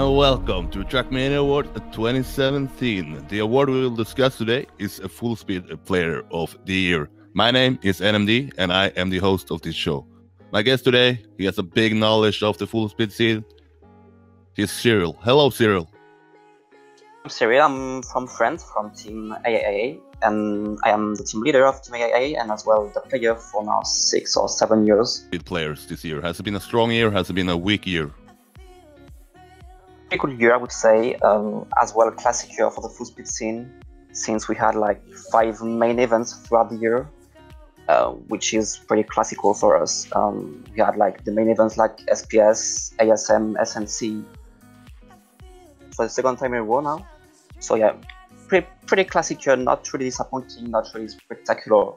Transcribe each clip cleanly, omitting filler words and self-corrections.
and welcome to Trackmania Award 2017. The award we will discuss today is a Fullspeed Player of the Year. My name is NMD and I am the host of this show. My guest today, he has a big knowledge of the Fullspeed scene. He's CYRIL. Hello, CYRIL. I'm CYRIL. I'm from France, from Team AAA, and I am the team leader of Team AAA and as well the player for now 6 or 7 years. Players this year. Has it been a strong year? Has it been a weak year? Pretty good year, I would say. As well, a classic year for the Fullspeed scene, since we had like 5 main events throughout the year, which is pretty classical for us. We had like the main events like SPS, ASM, SNC for the second time in a row now. So yeah, pretty classic year, not really disappointing, not really spectacular.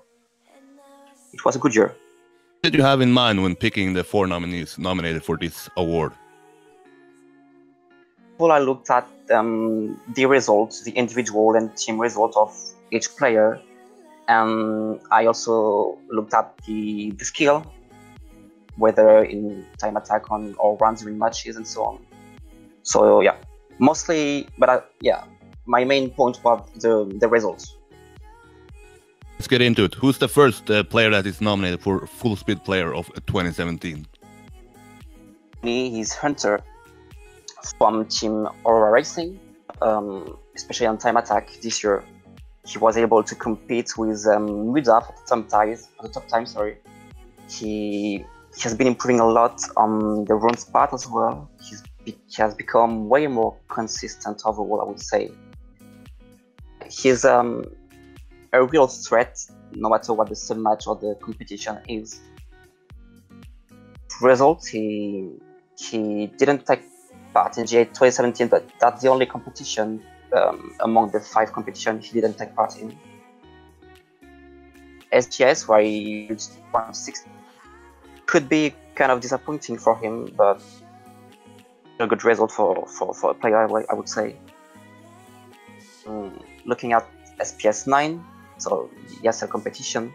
It was a good year. What did you have in mind when picking the 4 nominees nominated for this award? Well, I looked at the results, the individual and team results of each player, and I also looked at the skill, whether in time attack or runs during matches and so on. So yeah, mostly, but my main point was the results. Let's get into it. Who's the first player that is nominated for Fullspeed Player of 2017? He's Hunter from Team Aurora Racing, especially on time attack this year. He was able to compete with Muda for the top time. He has been improving a lot on the runs part as well. He has become way more consistent overall, I would say. He's a real threat, no matter what the sub-match or the competition is. Results, he didn't take part in GA 2017, but that's the only competition among the 5 competitions he didn't take part in. SGS, where he reached 160, could be kind of disappointing for him, but a good result for a player, I would say. Looking at SPS 9, so ESL competition,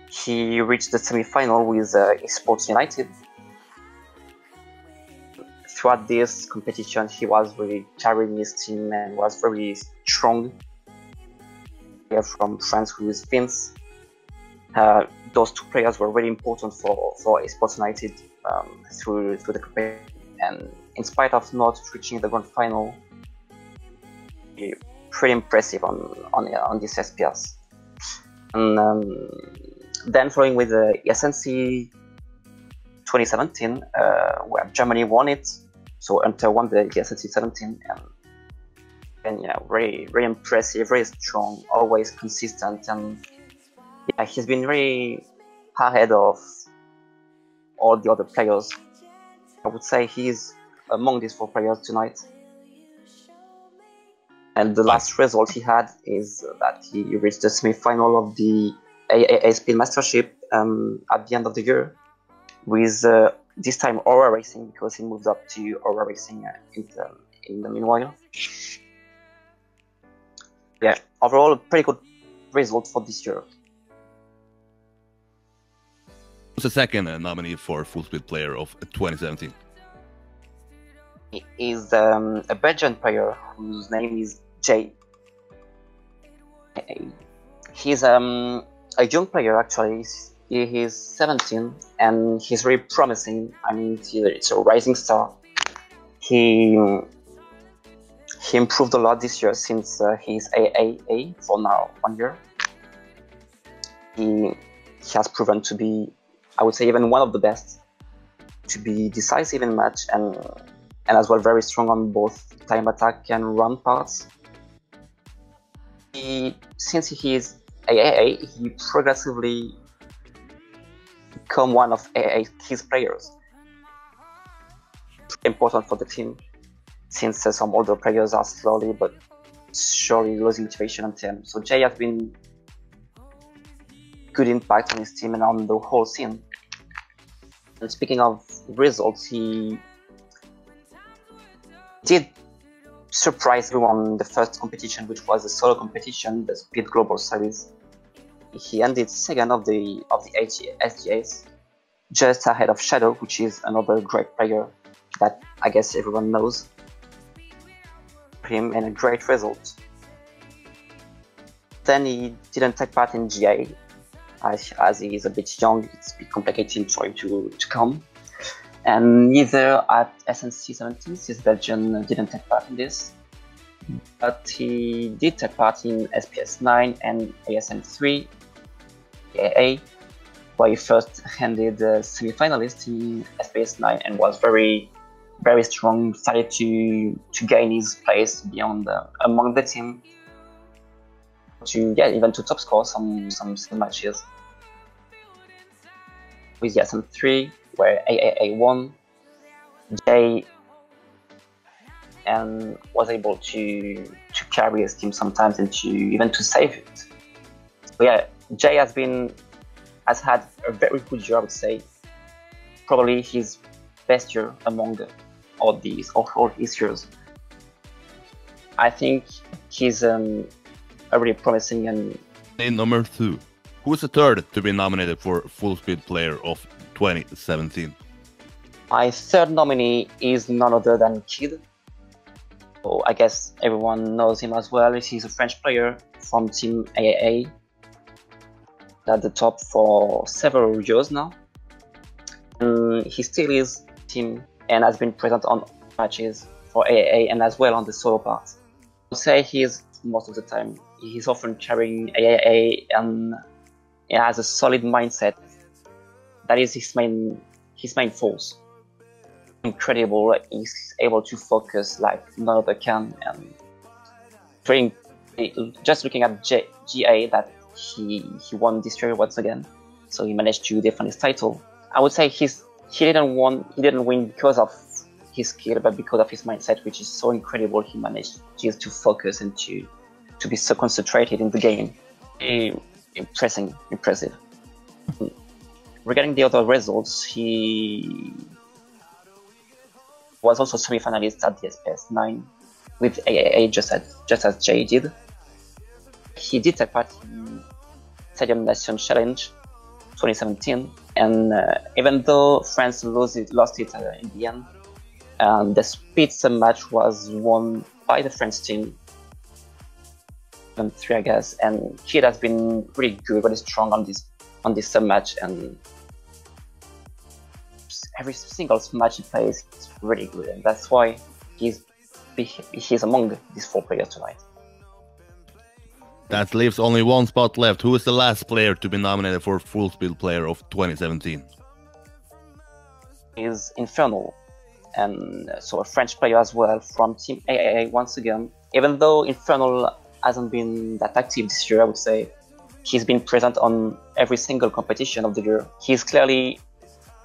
he reached the semi-final with Esports United. Throughout this competition, he was really carrying his team and was very strong. We are from France, who is Vince. Those 2 players were really important for Esports United through the competition. And in spite of not reaching the grand final, pretty impressive on this SPS. And then following with the SNC 2017, where Germany won it. So Hunter won the SNC 17, and yeah, very impressive, very strong, always consistent, and yeah, he's been very ahead of all the other players. I would say he's among these 4 players tonight. And the last result he had is that he reached the semi-final of the AAA Speed Mastership at the end of the year with this time Aurora Racing, because he moved up to Aurora Racing in the meanwhile. Yeah, overall a pretty good result for this year. Who's the second nominee for Fullspeed Player of 2017? He is a Belgian player whose name is Jay. He's a young player actually. He is 17 and he's very promising. I mean, it's a rising star. He improved a lot this year since he's AAA for now 1 year. He has proven to be, I would say, even one of the best, to be decisive in match and as well very strong on both time attack and run parts. Since he is AAA, he progressively become one of AAA's key players. It's important for the team, since some older players are slowly but surely losing motivation on team. So Jay has been good impact on his team and on the whole scene. And speaking of results, he did surprise everyone in the first competition, which was a solo competition, the Speed Global Series. He ended second of the SGAs, just ahead of Shadow, which is another great player that I guess everyone knows. him and a great result. Then he didn't take part in GA, as he is a bit young, it's a bit complicated for him to come. And neither at SNC 17, his Belgian didn't take part in this. But he did take part in SPS 9 and ASM 3, AA, where he first handed the semi-finalist in SPS 9 and was very strong, started to gain his place beyond among the team, to even to top score some matches. With the SM3, where AAA won, Jay and was able to carry his team sometimes and even to save it. So yeah, Jay has had a very good year, I would say. Probably his best year among all his years. I think he's a really promising and. In number 2, who is the third to be nominated for Fullspeed Player of 2017? My third nominee is none other than Kid. So I guess everyone knows him as well. He's a French player from Team AAA, at the top for several years now. And he still is team and has been present on matches for AAA and as well on the solo part. I would say he is most of the time. He's often carrying AAA and he has a solid mindset. That is his main force. Incredible. He's able to focus like none other can, and just looking at GA that he won this year once again, so he managed to defend his title. I would say he didn't win because of his skill, but because of his mindset, which is so incredible. He managed just to focus and to be so concentrated in the game. Impressive. Regarding the other results, he was also semi-finalist at the SPS 9 with AAA, just as Jay did. He did take part in Stadium Nation Challenge 2017, and even though France lost it in the end, the speed sub match was won by the French team. 3, I guess, and Kid has been really good, really strong on this sub match, and every single match he plays is really good, and that's why he's among these 4 players tonight. That leaves only one spot left. Who is the last player to be nominated for Fullspeed Player of 2017? Is INFERNAL, and so a French player as well from Team AAA once again. Even though INFERNAL hasn't been that active this year, I would say he's been present on every single competition of the year. He's clearly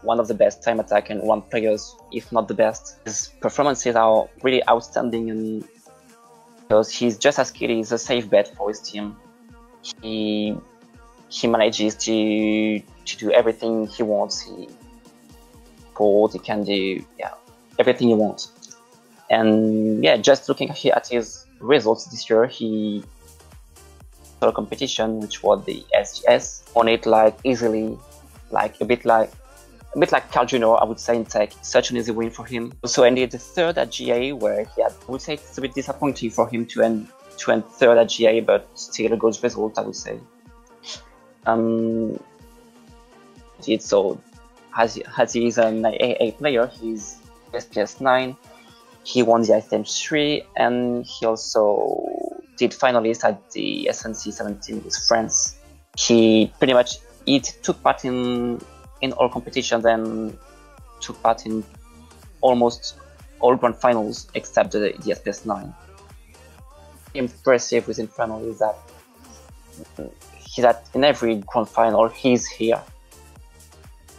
one of the best time attack and one players, if not the best. His performances are really outstanding, and because he's just as skilled, he's a safe bet for his team. He manages to do everything he wants. He can do everything he wants. And just looking at his results this year, he saw a competition which was the SGS, won it easily, a bit like Carl Jr., I would say, in tech. Such an easy win for him. Also ended third at GA, where he had, I would say it's a bit disappointing for him to end third at GA, but still a good result, I would say. So as he is an AA player, he's SPS 9, he won the ISM 3, and he also did finalist at the SNC 17 with France. He pretty much took part in all competitions and took part in almost all grand finals except the SPS 9. Impressive with INFERNAL is that in every grand final he's here.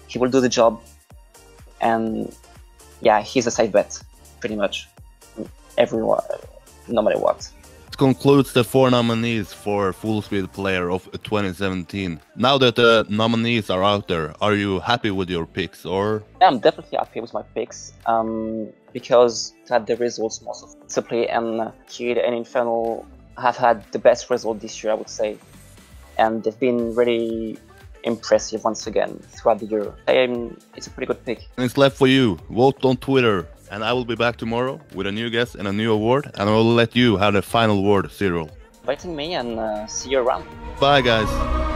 He will do the job, and he's a safe bet, pretty much. Everyone, no matter what. This concludes the 4 nominees for Fullspeed Player of 2017. Now that the nominees are out there, are you happy with your picks, or? I'm definitely happy with my picks, because that the results most of Simply and Kid and INFERNAL have had the best result this year, I would say, and they've been really impressive once again throughout the year. It's a pretty good pick. And it's left for you. Vote on Twitter And I will be back tomorrow with a new guest and a new award, and I will let you have the final word, CYRIL. Inviting me, and see you around. Bye, guys.